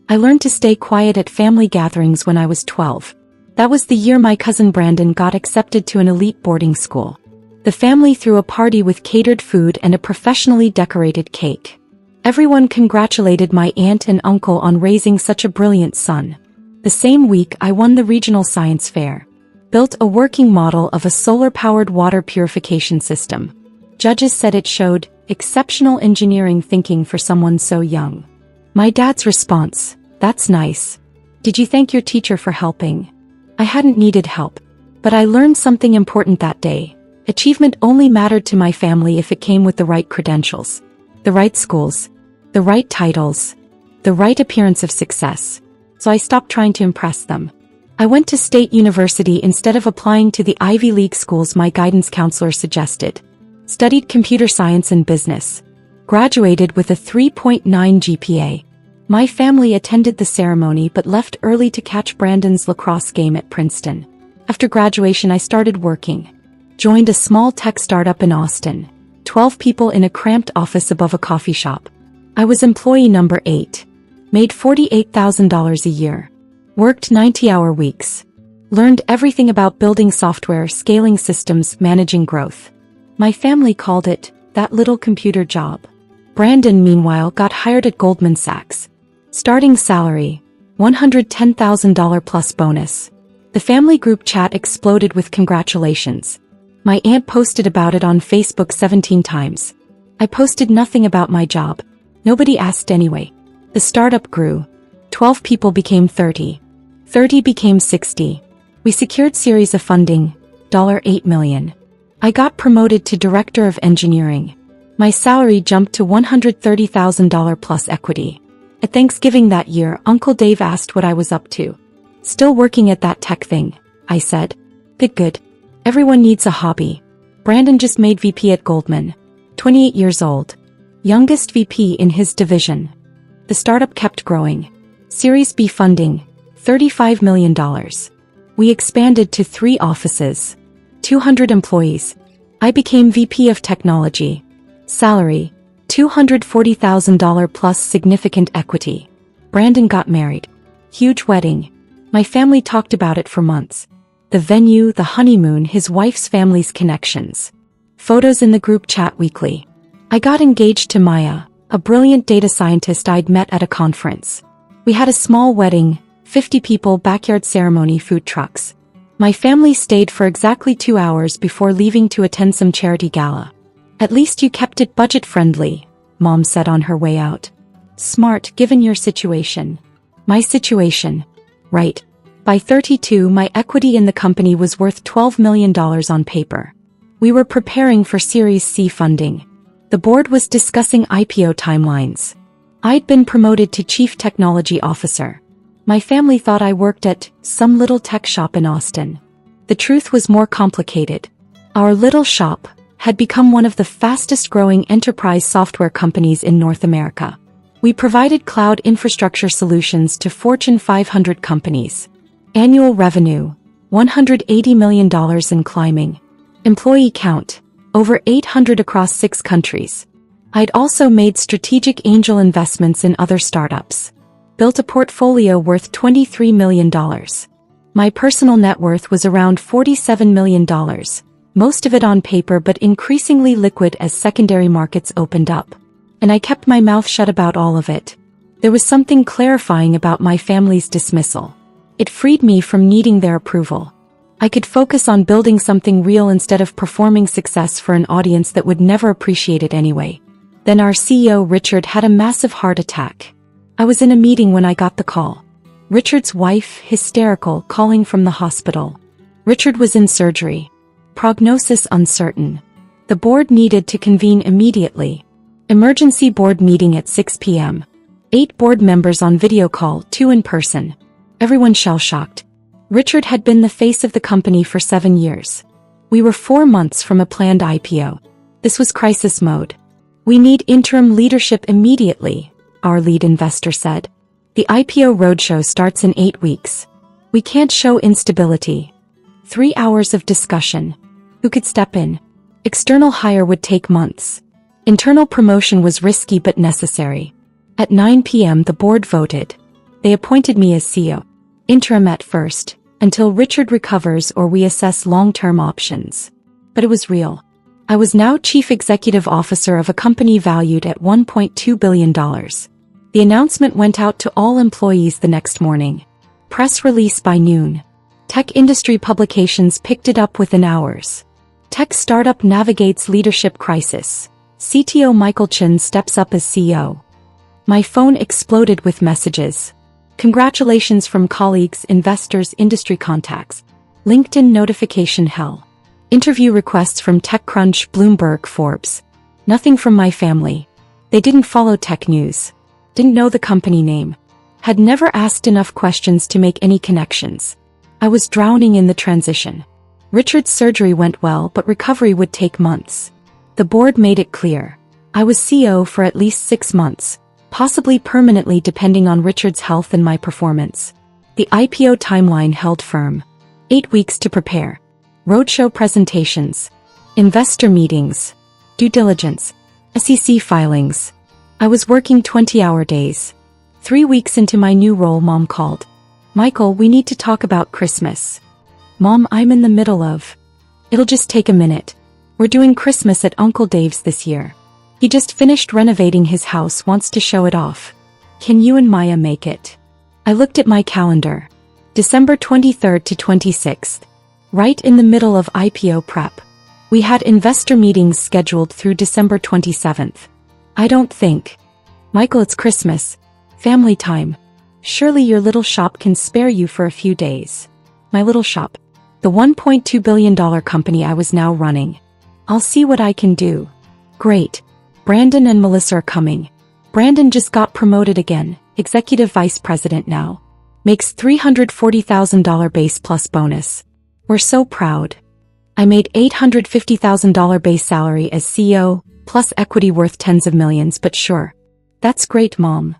I learned to stay quiet at family gatherings when I was 12. That was the year my cousin Brandon got accepted to an elite boarding school. The family threw a party with catered food and a professionally decorated cake. Everyone congratulated my aunt and uncle on raising such a brilliant son. The same week I won the regional science fair. Built a working model of a solar-powered water purification system. Judges said it showed exceptional engineering thinking for someone so young. My dad's response, "That's nice. Did you thank your teacher for helping?" I hadn't needed help. But I learned something important that day. Achievement only mattered to my family if it came with the right credentials. The right schools. The right titles. The right appearance of success. So I stopped trying to impress them. I went to State University instead of applying to the Ivy League schools my guidance counselor suggested. Studied computer science and business. Graduated with a 3.9 GPA. My family attended the ceremony but left early to catch Brandon's lacrosse game at Princeton. After graduation I started working. Joined a small tech startup in Austin. 12 people in a cramped office above a coffee shop. I was employee number 8. Made $48,000 a year. Worked 90-hour weeks. Learned everything about building software, scaling systems, managing growth. My family called it, that little computer job. Brandon, meanwhile, got hired at Goldman Sachs. Starting salary, $110,000 plus bonus. The family group chat exploded with congratulations. My aunt posted about it on Facebook 17 times. I posted nothing about my job. Nobody asked anyway. The startup grew. 12 people became 30. 30 became 60. We secured series of funding, $8 million. I got promoted to director of engineering. My salary jumped to $130,000 plus equity. At Thanksgiving that year, Uncle Dave asked what I was up to. Still working at that tech thing, I said. Good. Everyone needs a hobby. Brandon just made VP at Goldman. 28 years old. Youngest VP in his division. The startup kept growing. Series B funding, $35 million. We expanded to 3 offices. 200 employees. I became VP of Technology. Salary, $240,000 plus significant equity. Brandon got married. Huge wedding. My family talked about it for months. The venue, the honeymoon, his wife's family's connections. Photos in the group chat weekly. I got engaged to Maya, a brilliant data scientist I'd met at a conference. We had a small wedding, 50 people, backyard ceremony, food trucks. My family stayed for exactly 2 hours before leaving to attend some charity gala. At least you kept it budget-friendly, Mom said on her way out. Smart, given your situation. My situation. Right. By 32, my equity in the company was worth $12 million on paper. We were preparing for Series C funding. The board was discussing IPO timelines. I'd been promoted to Chief Technology Officer. My family thought I worked at some little tech shop in Austin. The truth was more complicated. Our little shop had become one of the fastest-growing enterprise software companies in North America. We provided cloud infrastructure solutions to Fortune 500 companies. Annual revenue, $180 million and climbing. Employee count, over 800 across 6 countries. I'd also made strategic angel investments in other startups. Built a portfolio worth $23 million. My personal net worth was around $47 million, most of it on paper but increasingly liquid as secondary markets opened up. And I kept my mouth shut about all of it. There was something clarifying about my family's dismissal. It freed me from needing their approval. I could focus on building something real instead of performing success for an audience that would never appreciate it anyway. Then our CEO Richard had a massive heart attack. I was in a meeting when I got the call. Richard's wife, hysterical, calling from the hospital. Richard was in surgery. Prognosis uncertain. The board needed to convene immediately. Emergency board meeting at 6 p.m. 8 board members on video call, 2 in person. Everyone shell-shocked. Richard had been the face of the company for 7 years. We were 4 months from a planned IPO. This was crisis mode. We need interim leadership immediately, our lead investor said. The IPO roadshow starts in 8 weeks. We can't show instability. 3 hours of discussion. Who could step in? External hire would take months. Internal promotion was risky but necessary. At 9 p.m. the board voted. They appointed me as CEO. Interim at first, until Richard recovers or we assess long-term options. But it was real. I was now Chief Executive Officer of a company valued at $1.2 billion. The announcement went out to all employees the next morning. Press release by noon. Tech industry publications picked it up within hours. Tech startup navigates leadership crisis. CTO Michael Chen steps up as CEO. My phone exploded with messages. Congratulations from colleagues, investors, industry contacts. LinkedIn notification hell. Interview requests from TechCrunch, Bloomberg, Forbes. Nothing from my family. They didn't follow tech news. Didn't know the company name. Had never asked enough questions to make any connections. I was drowning in the transition. Richard's surgery went well, but recovery would take months. The board made it clear. I was CEO for at least 6 months, possibly permanently depending on Richard's health and my performance. The IPO timeline held firm. 8 weeks to prepare. Roadshow presentations. Investor meetings. Due diligence. SEC filings. I was working 20-hour days. 3 weeks into my new role, Mom called. Michael, we need to talk about Christmas. Mom, I'm in the middle of. It'll just take a minute. We're doing Christmas at Uncle Dave's this year. He just finished renovating his house, wants to show it off. Can you and Maya make it? I looked at my calendar. December 23rd to 26th. Right in the middle of IPO prep. We had investor meetings scheduled through December 27th. I don't think. Michael, it's Christmas. Family time. Surely your little shop can spare you for a few days. My little shop. The $1.2 billion company I was now running. I'll see what I can do. Great. Brandon and Melissa are coming. Brandon just got promoted again, executive vice president now. Makes $340,000 base plus bonus. We're so proud. I made $850,000 base salary as CEO, plus equity worth tens of millions, but sure. That's great, Mom.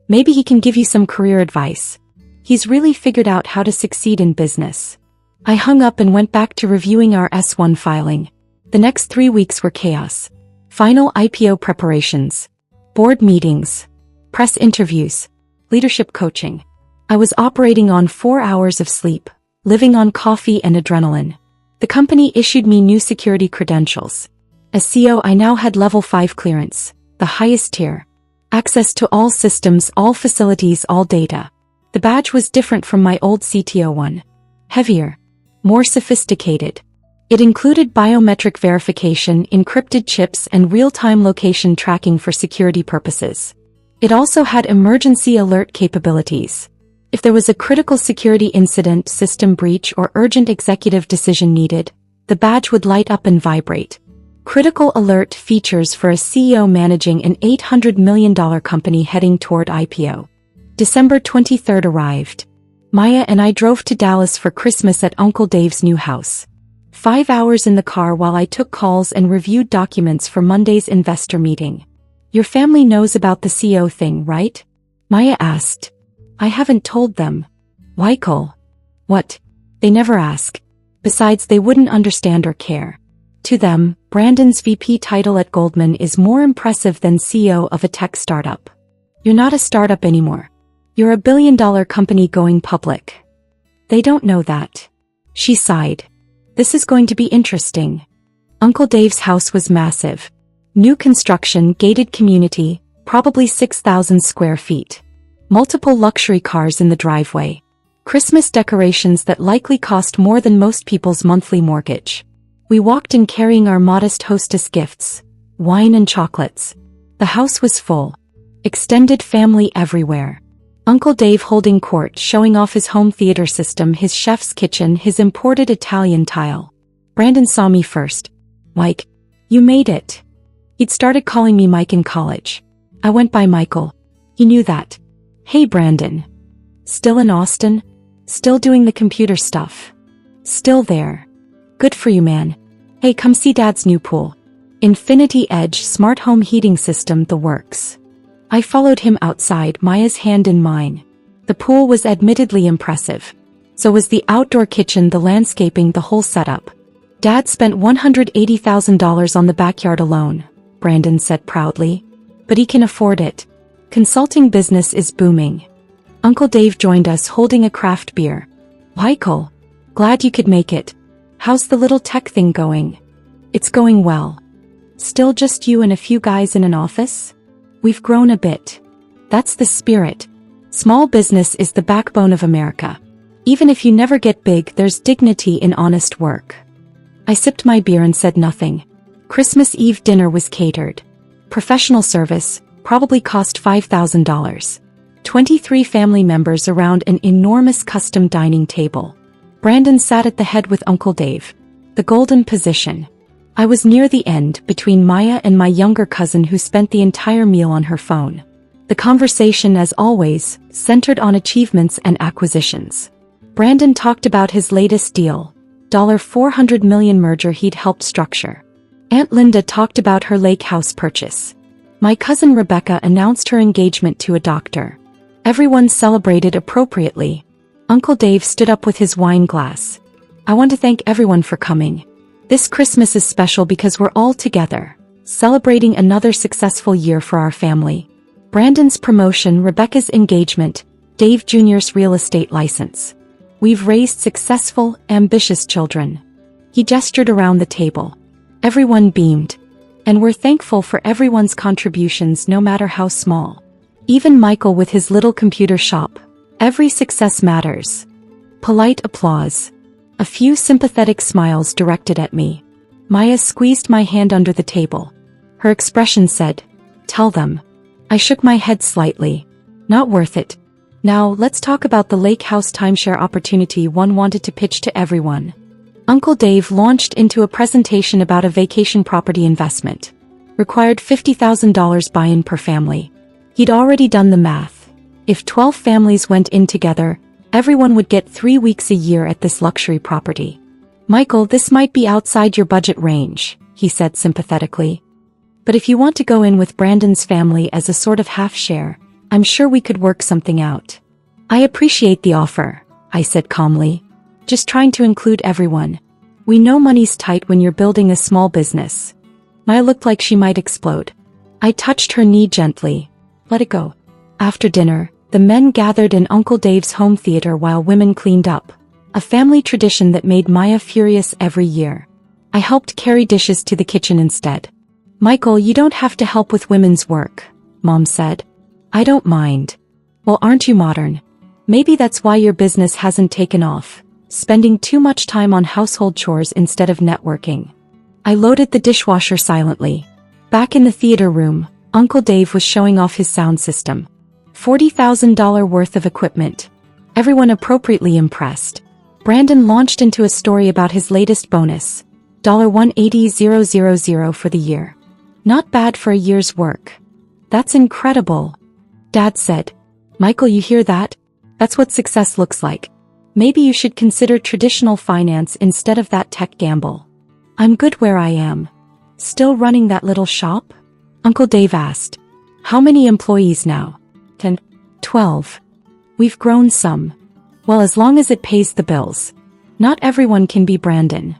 Maybe he can give you some career advice. He's really figured out how to succeed in business. I hung up and went back to reviewing our S1 filing. The next 3 weeks were chaos. Final IPO preparations. Board meetings. Press interviews. Leadership coaching. I was operating on 4 hours of sleep, living on coffee and adrenaline. The company issued me new security credentials. As CEO, I now had level 5 clearance, the highest tier. Access to all systems, all facilities, all data. The badge was different from my old CTO one. Heavier. More sophisticated. It included biometric verification, encrypted chips, and real-time location tracking for security purposes. It also had emergency alert capabilities. If there was a critical security incident, system breach, or urgent executive decision needed, the badge would light up and vibrate. Critical alert features for a CEO managing an $800 million company heading toward IPO. December 23rd arrived. Maya and I drove to Dallas for Christmas at Uncle Dave's new house. 5 hours in the car while I took calls and reviewed documents for Monday's investor meeting. Your family knows about the CEO thing, right? Maya asked. I haven't told them. Michael. What? They never ask. Besides, they wouldn't understand or care. To them, Brandon's VP title at Goldman is more impressive than CEO of a tech startup. You're not a startup anymore. You're a billion-dollar company going public. They don't know that. She sighed. This is going to be interesting. Uncle Dave's house was massive. New construction, gated community, probably 6,000 square feet. Multiple luxury cars in the driveway. Christmas decorations that likely cost more than most people's monthly mortgage. We walked in carrying our modest hostess gifts, wine and chocolates. The house was full. Extended family everywhere. Uncle Dave holding court, showing off his home theater system, his chef's kitchen, his imported Italian tile. Brandon saw me first. Mike, you made it. He'd started calling me Mike in college. I went by Michael. He knew that. Hey Brandon. Still in Austin? Still doing the computer stuff? Still there. Good for you, man. Hey, come see Dad's new pool. Infinity Edge smart home heating system, the works. I followed him outside, Maya's hand in mine. The pool was admittedly impressive. So was the outdoor kitchen, the landscaping, the whole setup. Dad spent $180,000 on the backyard alone, Brandon said proudly. But he can afford it. Consulting business is booming. Uncle Dave joined us holding a craft beer. Michael, glad you could make it. How's the little tech thing going? It's going well. Still just you and a few guys in an office? We've grown a bit. That's the spirit. Small business is the backbone of America. Even if you never get big, there's dignity in honest work. I sipped my beer and said nothing. Christmas Eve dinner was catered. Professional service, probably cost $5,000. 23 family members around an enormous custom dining table. Brandon sat at the head with Uncle Dave. The golden position. I was near the end, between Maya and my younger cousin who spent the entire meal on her phone. The conversation, as always, centered on achievements and acquisitions. Brandon talked about his latest deal, $400 million merger he'd helped structure. Aunt Linda talked about her lake house purchase. My cousin Rebecca announced her engagement to a doctor. Everyone celebrated appropriately. Uncle Dave stood up with his wine glass. I want to thank everyone for coming. This Christmas is special because we're all together, celebrating another successful year for our family. Brandon's promotion, Rebecca's engagement, Dave Jr.'s real estate license. We've raised successful, ambitious children. He gestured around the table. Everyone beamed. And we're thankful for everyone's contributions, no matter how small. Even Michael with his little computer shop. Every success matters. Polite applause. A few sympathetic smiles directed at me. Maya squeezed my hand under the table. Her expression said, "Tell them." I shook my head slightly. Not worth it. Now, let's talk about the lake house timeshare opportunity one wanted to pitch to everyone. Uncle Dave launched into a presentation about a vacation property investment. Required $50,000 buy-in per family. He'd already done the math. If 12 families went in together, everyone would get 3 weeks a year at this luxury property. Michael, this might be outside your budget range, he said sympathetically. But if you want to go in with Brandon's family as a sort of half-share, I'm sure we could work something out. I appreciate the offer, I said calmly. Just trying to include everyone. We know money's tight when you're building a small business. Maya looked like she might explode. I touched her knee gently. Let it go. After dinner, the men gathered in Uncle Dave's home theater while women cleaned up. A family tradition that made Maya furious every year. I helped carry dishes to the kitchen instead. Michael, you don't have to help with women's work, Mom said. I don't mind. Well, aren't you modern? Maybe that's why your business hasn't taken off. Spending too much time on household chores instead of networking. I loaded the dishwasher silently. Back in the theater room, Uncle Dave was showing off his sound system. $40,000 worth of equipment. Everyone appropriately impressed. Brandon launched into a story about his latest bonus, $180,000 for the year. Not bad for a year's work. That's incredible. Dad said. Michael, you hear that? That's what success looks like. Maybe you should consider traditional finance instead of that tech gamble. I'm good where I am. Still running that little shop? Uncle Dave asked. How many employees now? 10. 12. We've grown some. Well, as long as it pays the bills. Not everyone can be Brandon.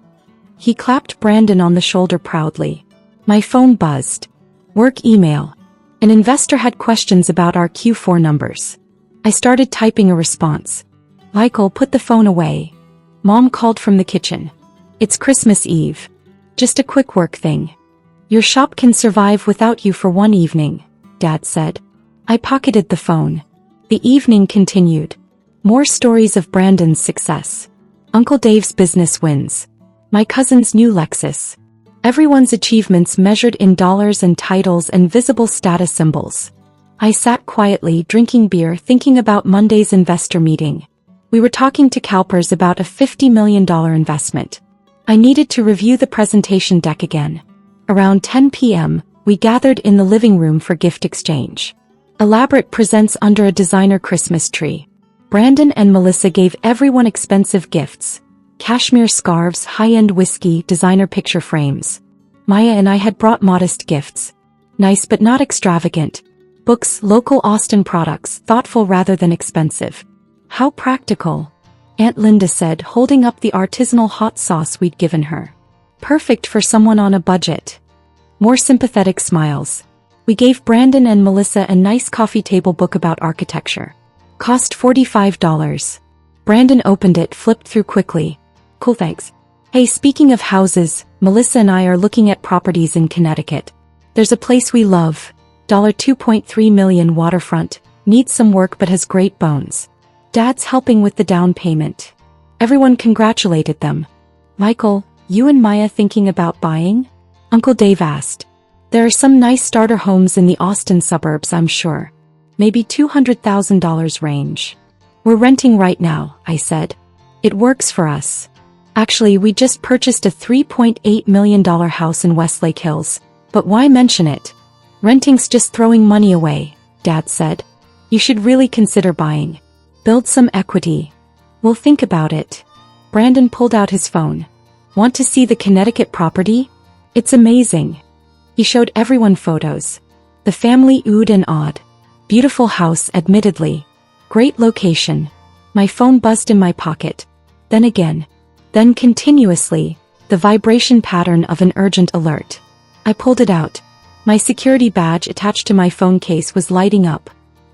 He clapped Brandon on the shoulder proudly. My phone buzzed. Work email. An investor had questions about our Q4 numbers. I started typing a response. Michael, put the phone away. Mom called from the kitchen. It's Christmas Eve. Just a quick work thing. Your shop can survive without you for one evening, Dad said. I pocketed the phone. The evening continued. More stories of Brandon's success. Uncle Dave's business wins. My cousin's new Lexus. Everyone's achievements measured in dollars and titles and visible status symbols. I sat quietly drinking beer thinking about Monday's investor meeting. We were talking to CalPERS about a $50 million investment. I needed to review the presentation deck again. Around 10 p.m., we gathered in the living room for gift exchange. Elaborate presents under a designer Christmas tree. Brandon and Melissa gave everyone expensive gifts. Cashmere scarves, high-end whiskey, designer picture frames. Maya and I had brought modest gifts. Nice but not extravagant. Books, local Austin products, thoughtful rather than expensive. How practical, Aunt Linda said, holding up the artisanal hot sauce we'd given her. Perfect for someone on a budget. More sympathetic smiles. We gave Brandon and Melissa a nice coffee table book about architecture. Cost $45. Brandon opened it, flipped through quickly. Cool, thanks. Hey, speaking of houses, Melissa and I are looking at properties in Connecticut. There's a place we love. $2.3 million waterfront. Needs some work but has great bones. Dad's helping with the down payment. Everyone congratulated them. Michael, you and Maya thinking about buying? Uncle Dave asked. There are some nice starter homes in the Austin suburbs, I'm sure. Maybe $200,000 range. We're renting right now, I said. It works for us. Actually, we just purchased a $3.8 million house in Westlake Hills, but why mention it? Renting's just throwing money away, Dad said. You should really consider buying. Build some equity. We'll think about it. Brandon pulled out his phone. Want to see the Connecticut property? It's amazing. He showed everyone photos. The family oohed and awed. Beautiful house, admittedly. Great location. My phone buzzed in my pocket. Then again. Then continuously, the vibration pattern of an urgent alert. I pulled it out. My security badge attached to my phone case was lighting up.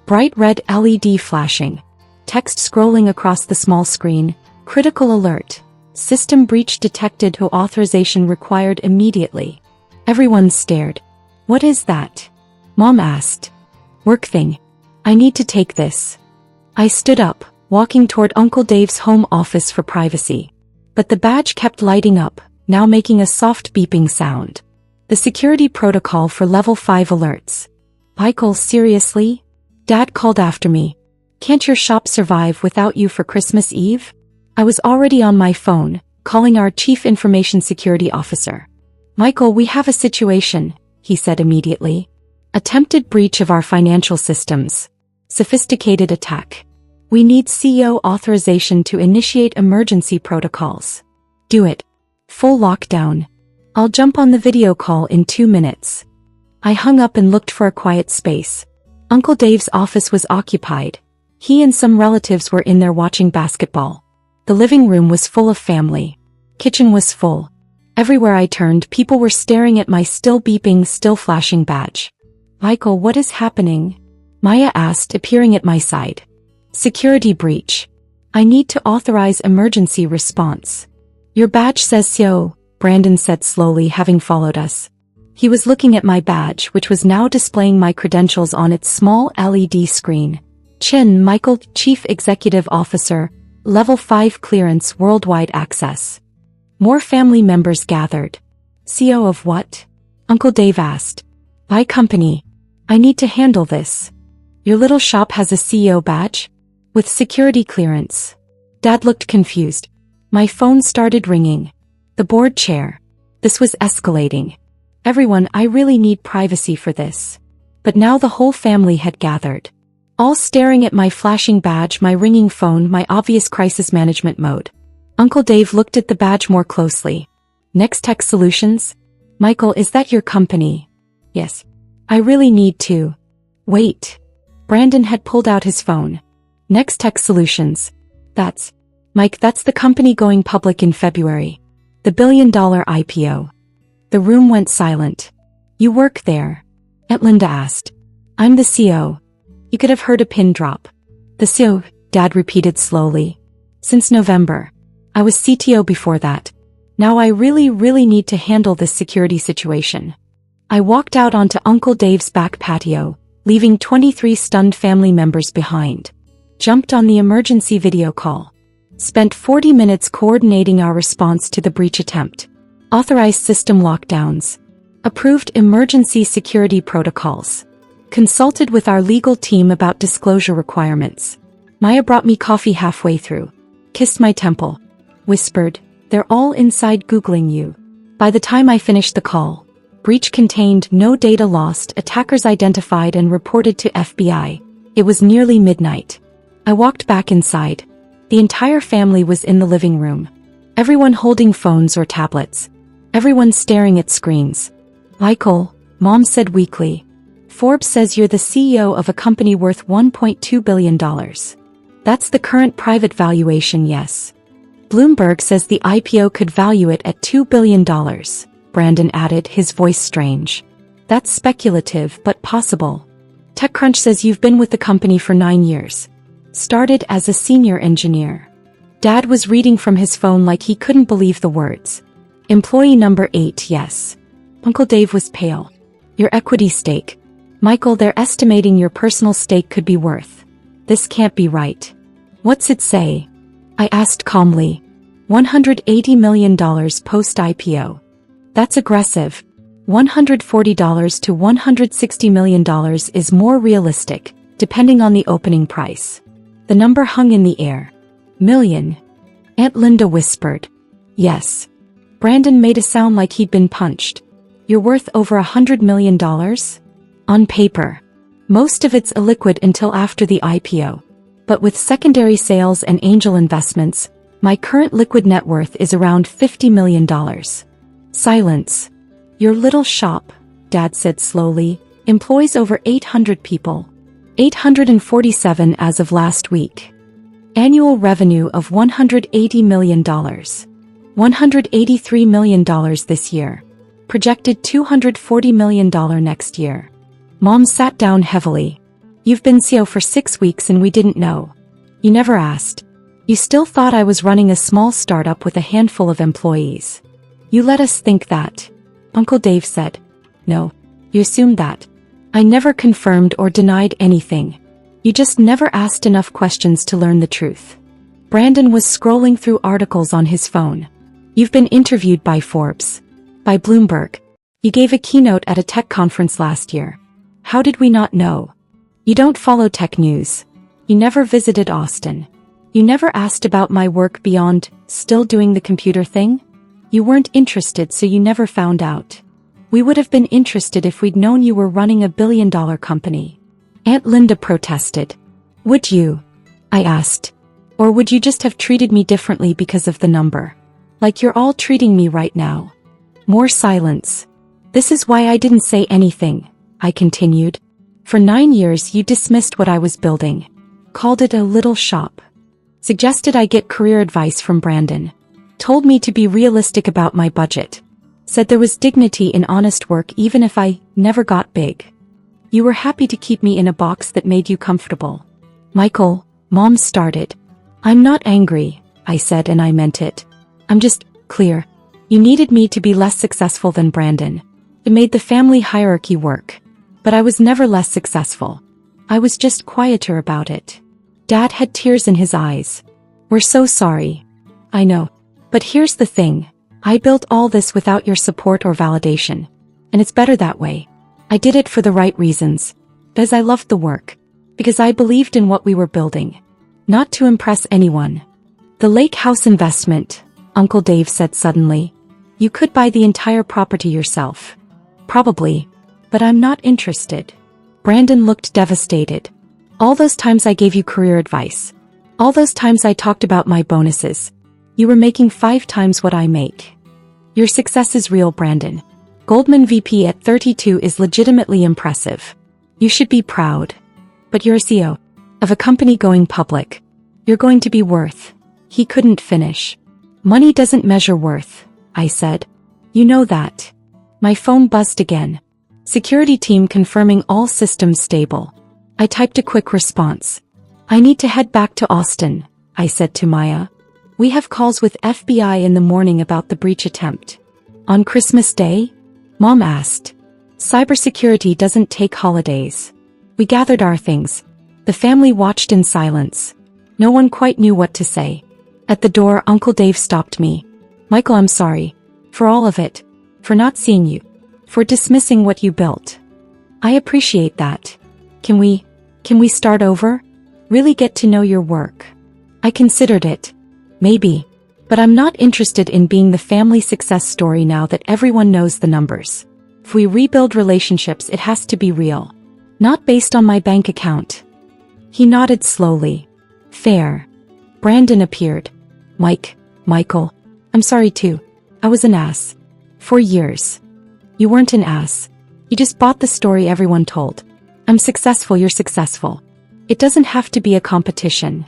Bright red LED flashing. Text scrolling across the small screen. Critical alert. System breach detected. Who authorization required immediately. Everyone stared. What is that? Mom asked. Work thing. I need to take this. I stood up, walking toward Uncle Dave's home office for privacy. But the badge kept lighting up, now making a soft beeping sound. The security protocol for level 5 alerts. Michael, seriously? Dad called after me. Can't your shop survive without you for Christmas Eve? I was already on my phone, calling our Chief Information Security Officer. Michael, we have a situation, he said immediately. Attempted breach of our financial systems. Sophisticated attack. We need CEO authorization to initiate emergency protocols. Do it. Full lockdown. I'll jump on the video call in 2 minutes. I hung up and looked for a quiet space. Uncle Dave's office was occupied. He and some relatives were in there watching basketball. The living room was full of family. Kitchen was full. Everywhere I turned, people were staring at my still beeping, still flashing badge. Michael, what is happening? Maya asked, appearing at my side. Security breach. I need to authorize emergency response. Your badge says so, Brandon said slowly, having followed us. He was looking at my badge, which was now displaying my credentials on its small LED screen. Chin, Michael, Chief Executive Officer, Level 5 clearance, worldwide access. More family members gathered. CEO of what? Uncle Dave asked. My company. I need to handle this. Your little shop has a CEO badge? With security clearance. Dad looked confused. My phone started ringing. The board chair. This was escalating. Everyone, I really need privacy for this. But now the whole family had gathered. All staring at my flashing badge, my ringing phone, my obvious crisis management mode. Uncle Dave looked at the badge more closely. Next Tech Solutions? Michael, is that your company? Yes. I really need to. Wait. Brandon had pulled out his phone. Next Tech Solutions. That's. Mike, that's the company going public in February. The $1 billion IPO. The room went silent. You work there? Etlinda asked. I'm the CEO. You could have heard a pin drop. The CEO, Dad repeated slowly. Since November. I was CTO before that. Now I really need to handle this security situation. I walked out onto Uncle Dave's back patio, leaving 23 stunned family members behind. Jumped on the emergency video call. Spent 40 minutes coordinating our response to the breach attempt. Authorized system lockdowns. Approved emergency security protocols. Consulted with our legal team about disclosure requirements. Maya brought me coffee halfway through. Kissed my temple. Whispered, they're all inside Googling you. By the time I finished the call, breach contained, no data lost, attackers identified and reported to FBI. It was nearly midnight. I walked back inside. The entire family was in the living room. Everyone holding phones or tablets. Everyone staring at screens. Michael, Mom said weakly. Forbes says you're the CEO of a company worth $1.2 billion. That's the current private valuation, yes. Bloomberg says the IPO could value it at $2 billion, Brandon added, his voice strange. That's speculative but possible. TechCrunch says you've been with the company for 9 years. Started as a senior engineer. Dad was reading from his phone like he couldn't believe the words. Employee number 8, yes. Uncle Dave was pale. Your equity stake. Michael, they're estimating your personal stake could be worth. This can't be right. What's it say? I asked calmly. $180 million post-IPO. That's aggressive. $140 to $160 million is more realistic, depending on the opening price. The number hung in the air. Million. Aunt Linda whispered. Yes. Brandon made a sound like he'd been punched. You're worth over $100 million? On paper. Most of it's illiquid until after the IPO. But with secondary sales and angel investments, my current liquid net worth is around $50 million. Silence. Your little shop, Dad said slowly, employs over 800 people. 847 as of last week. Annual revenue of $180 million. $183 million this year. Projected $240 million next year. Mom sat down heavily. You've been CEO for 6 weeks and we didn't know. You never asked. You still thought I was running a small startup with a handful of employees. You let us think that. Uncle Dave said. No. You assumed that. I never confirmed or denied anything. You just never asked enough questions to learn the truth. Brandon was scrolling through articles on his phone. You've been interviewed by Forbes. By Bloomberg. You gave a keynote at a tech conference last year. How did we not know? You don't follow tech news. You never visited Austin. You never asked about my work beyond still doing the computer thing? You weren't interested, so you never found out. We would have been interested if we'd known you were running a billion-dollar company. Aunt Linda protested. Would you? I asked. Or would you just have treated me differently because of the number? Like you're all treating me right now. More silence. This is why I didn't say anything, I continued. For 9 years you dismissed what I was building. Called it a little shop. Suggested I get career advice from Brandon. Told me to be realistic about my budget. Said there was dignity in honest work even if I never got big. You were happy to keep me in a box that made you comfortable. Michael, Mom started. I'm not angry, I said, and I meant it. I'm just clear. You needed me to be less successful than Brandon. It made the family hierarchy work. But I was never less successful. I was just quieter about it. Dad had tears in his eyes. We're so sorry. I know. But here's the thing. I built all this without your support or validation. And it's better that way. I did it for the right reasons. Because I loved the work. Because I believed in what we were building. Not to impress anyone. The lake house investment, Uncle Dave said suddenly. You could buy the entire property yourself. Probably. But I'm not interested. Brandon looked devastated. All those times I gave you career advice. All those times I talked about my bonuses. You were making 5 times what I make. Your success is real, Brandon. Goldman VP at 32 is legitimately impressive. You should be proud. But you're a CEO of a company going public. You're going to be worth. He couldn't finish. Money doesn't measure worth, I said. You know that. My phone buzzed again. Security team confirming all systems stable. I typed a quick response. I need to head back to Austin, I said to Maya. We have calls with FBI in the morning about the breach attempt. On Christmas Day? Mom asked. Cybersecurity doesn't take holidays. We gathered our things. The family watched in silence. No one quite knew what to say. At the door, Uncle Dave stopped me. Michael, I'm sorry. For all of it. For not seeing you. For dismissing what you built. I appreciate that. Can we start over? Really get to know your work. I considered it. Maybe. But I'm not interested in being the family success story now that everyone knows the numbers. If we rebuild relationships, it has to be real. Not based on my bank account. He nodded slowly. Fair. Brandon appeared. Michael. I'm sorry too. I was an ass. For years. You weren't an ass. You just bought the story everyone told. I'm successful, you're successful. It doesn't have to be a competition.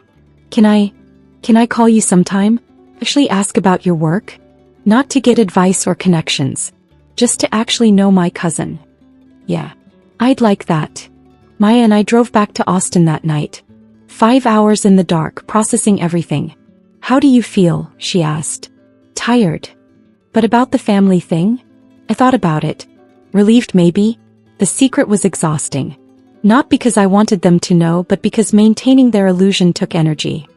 Can I call you sometime? Actually ask about your work? Not to get advice or connections. Just to actually know my cousin. Yeah. I'd like that. Maya and I drove back to Austin that night. 5 hours in the dark, processing everything. How do you feel? She asked. Tired. But about the family thing? I thought about it. Relieved maybe? The secret was exhausting. Not because I wanted them to know, but because maintaining their illusion took energy.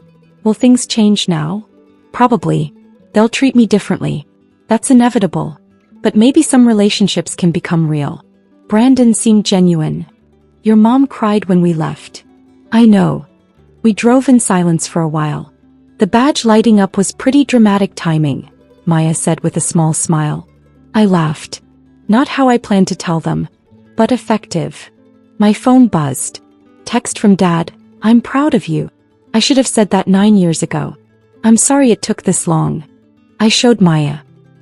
Will things change now? Probably. They'll treat me differently. That's inevitable. But maybe some relationships can become real. Brandon seemed genuine. Your mom cried when we left. I know. We drove in silence for a while. The badge lighting up was pretty dramatic timing, Maya said with a small smile. I laughed. Not how I planned to tell them, but effective. My phone buzzed. Text from Dad, I'm proud of you. I should have said that 9 years ago. I'm sorry it took this long. I showed Maya.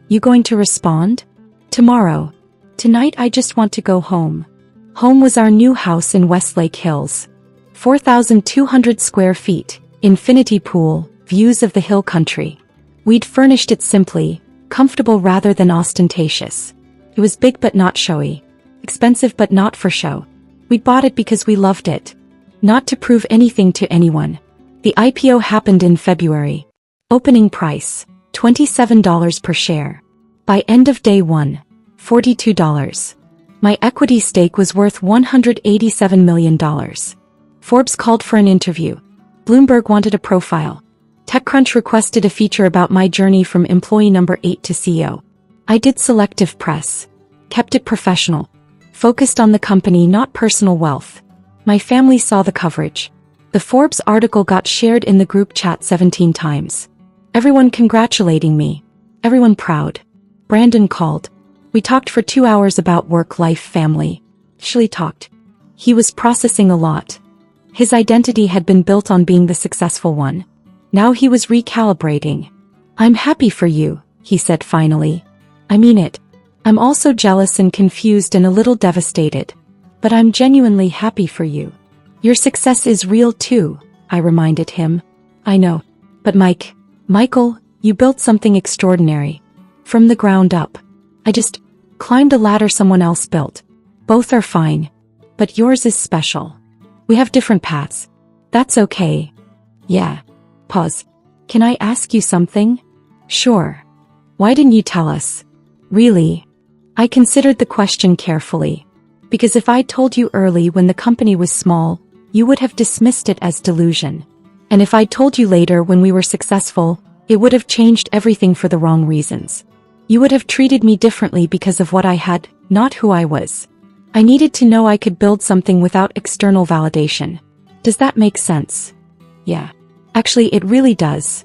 You going to respond? Tomorrow. Tonight I just want to go home. Home was our new house in Westlake Hills. 4,200 square feet, infinity pool, views of the hill country. We'd furnished it simply, comfortable rather than ostentatious. It was big but not showy. Expensive but not for show. We bought it because we loved it. Not to prove anything to anyone. The IPO happened in February. Opening price, $27 per share. By end of day one, $42. My equity stake was worth $187 million. Forbes called for an interview. Bloomberg wanted a profile. TechCrunch requested a feature about my journey from employee number 8 to CEO. I did selective press. Kept it professional. Focused on the company, not personal wealth. My family saw the coverage. The Forbes article got shared in the group chat 17 times. Everyone congratulating me. Everyone proud. Brandon called. We talked for 2 hours about work, life, family. Actually talked. He was processing a lot. His identity had been built on being the successful one. Now he was recalibrating. I'm happy for you, he said finally. I mean it. I'm also jealous and confused and a little devastated. But I'm genuinely happy for you. Your success is real too, I reminded him. I know. But Michael, you built something extraordinary. From the ground up. I just climbed a ladder someone else built. Both are fine. But yours is special. We have different paths. That's okay. Yeah. Pause. Can I ask you something? Sure. Why didn't you tell us? Really? I considered the question carefully. Because if I'd told you early when the company was small, you would have dismissed it as delusion. And if I'd told you later when we were successful, it would have changed everything for the wrong reasons. You would have treated me differently because of what I had, not who I was. I needed to know I could build something without external validation. Does that make sense? Yeah. Actually, it really does.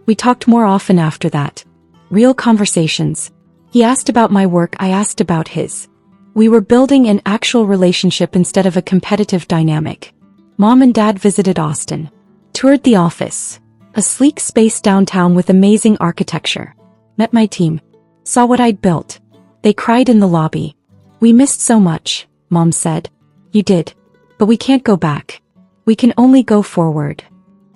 We talked more often after that. Real conversations. He asked about my work, I asked about his. We were building an actual relationship instead of a competitive dynamic. Mom and Dad visited Austin. Toured the office. A sleek space downtown with amazing architecture. Met my team. Saw what I'd built. They cried in the lobby. We missed so much, Mom said. You did. But we can't go back. We can only go forward.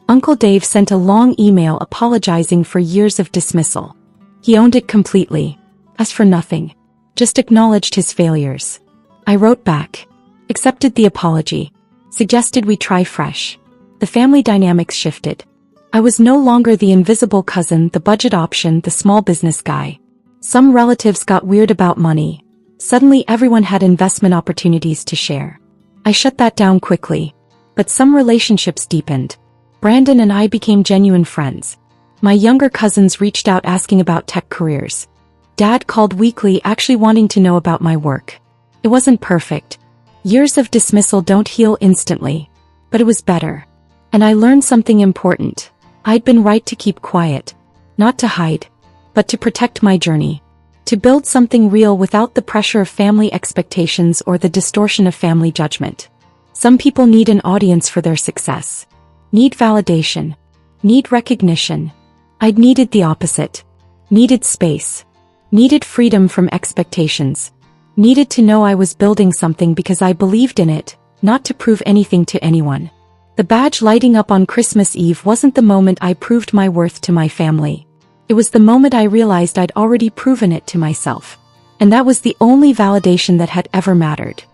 Uncle Dave sent a long email apologizing for years of dismissal. He owned it completely. Asked for nothing. Just acknowledged his failures. I wrote back. Accepted the apology. Suggested we try fresh. The family dynamics shifted. I was no longer the invisible cousin, the budget option, the small business guy. Some relatives got weird about money. Suddenly everyone had investment opportunities to share. I shut that down quickly. But some relationships deepened. Brandon and I became genuine friends. My younger cousins reached out asking about tech careers. Dad called weekly, actually wanting to know about my work. It wasn't perfect. Years of dismissal don't heal instantly. But it was better. And I learned something important. I'd been right to keep quiet. Not to hide. But to protect my journey. To build something real without the pressure of family expectations or the distortion of family judgment. Some people need an audience for their success. Need validation. Need recognition. I'd needed the opposite. Needed space. Needed freedom from expectations. Needed to know I was building something because I believed in it, not to prove anything to anyone. The badge lighting up on Christmas Eve wasn't the moment I proved my worth to my family. It was the moment I realized I'd already proven it to myself. And that was the only validation that had ever mattered.